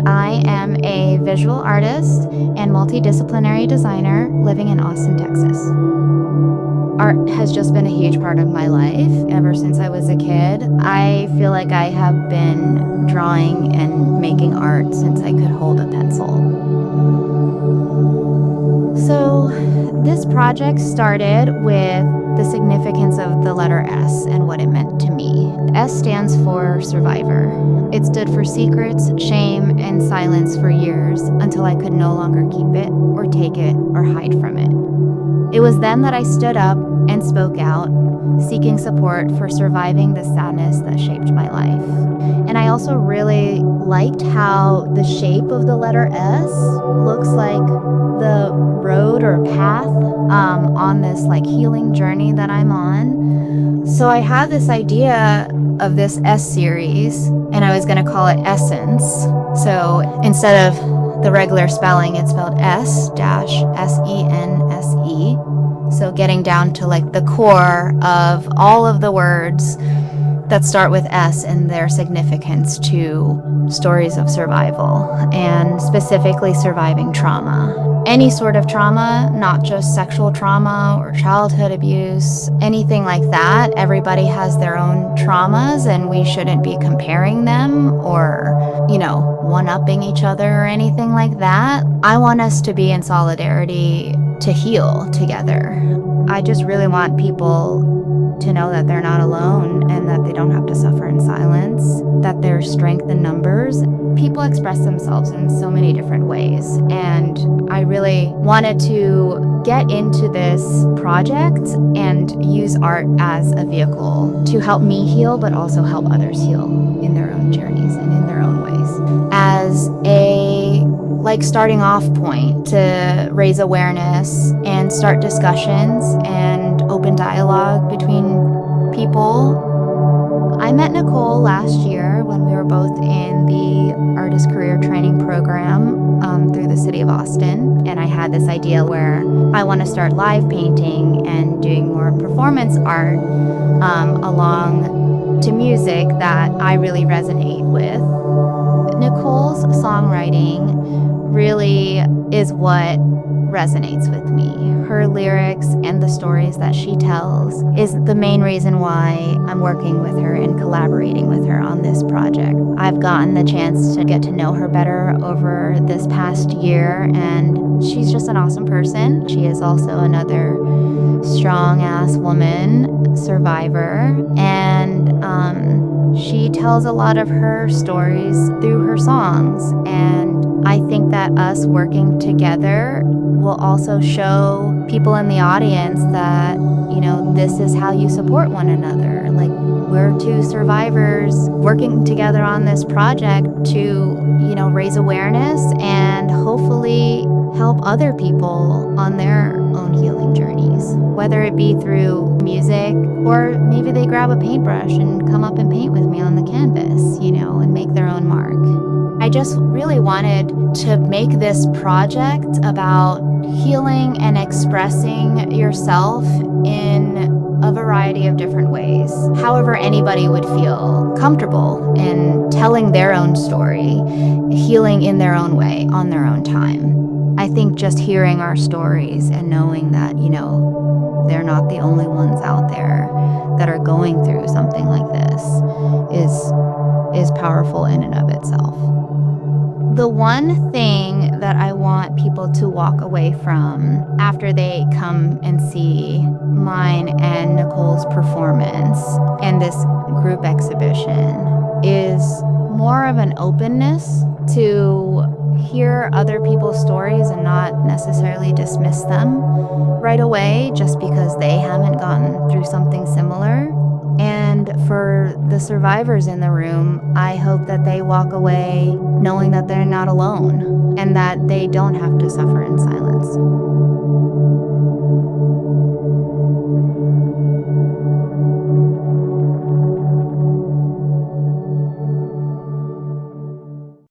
I am a visual artist and multidisciplinary designer living in Austin, Texas. Art has just been a huge part of my life ever since I was a kid. I feel like I have been drawing and making art since I could hold a pencil. So this project started with the significance of the letter S and what it meant to me. S stands for survivor. It stood for secrets, shame, and silence for years until I could no longer keep it or take it or hide from it. It was then that I stood up and spoke out, seeking support for surviving the sadness that shaped my life. And I also really liked how the shape of the letter S looks like the road or path on this healing journey that I'm on. So I had this idea of this S series, and I was going to call it Essence. So instead of the regular spelling, it's spelled S-S-E-N-S-E. So getting down to the core of all of the words that start with S and their significance to stories of survival, and specifically surviving trauma. Any sort of trauma, not just sexual trauma or childhood abuse, anything like that. Everybody has their own traumas, and we shouldn't be comparing them or, one-upping each other or anything like that. I want us to be in solidarity to heal together. I just really want people to know that they're not alone and that they don't have to suffer in silence, that there's strength in numbers. People express themselves in so many different ways, and I really wanted to get into this project and use art as a vehicle to help me heal, but also help others heal in their own journeys and in their own ways. As a starting off point to raise awareness and start discussions and open dialogue between people. I met Nicole last year when we were both in the artist career training program through the city of Austin, and I had this idea where I want to start live painting and doing more performance art along to music that I really resonate with. Nicole's songwriting really is what resonates with me. Her lyrics and the stories that she tells is the main reason why I'm working with her and collaborating with her on this project. I've gotten the chance to get to know her better over this past year, and she's just an awesome person. She is also another strong-ass woman, survivor, and she tells a lot of her stories through her songs, and I think that us working together will also show people in the audience that, this is how you support one another. We're two survivors working together on this project to, raise awareness and hopefully help other people on their own healing journeys, whether it be through music or maybe they grab a paintbrush and come up and paint with me on the canvas, and make their own mark. I just really wanted to make this project about healing and expressing yourself in a variety of different ways. However anybody would feel comfortable in telling their own story, healing in their own way, on their own time. I think just hearing our stories and knowing that, they're not the only ones out there that are going through something like this is powerful in and of itself. The one thing that I want people to walk away from after they come and see mine and Nicole's performance and this group exhibition is more of an openness to hear other people's stories and not necessarily dismiss them right away just because they haven't gone through something similar. And for the survivors in the room, I hope that they walk away knowing that they're not alone and that they don't have to suffer in silence.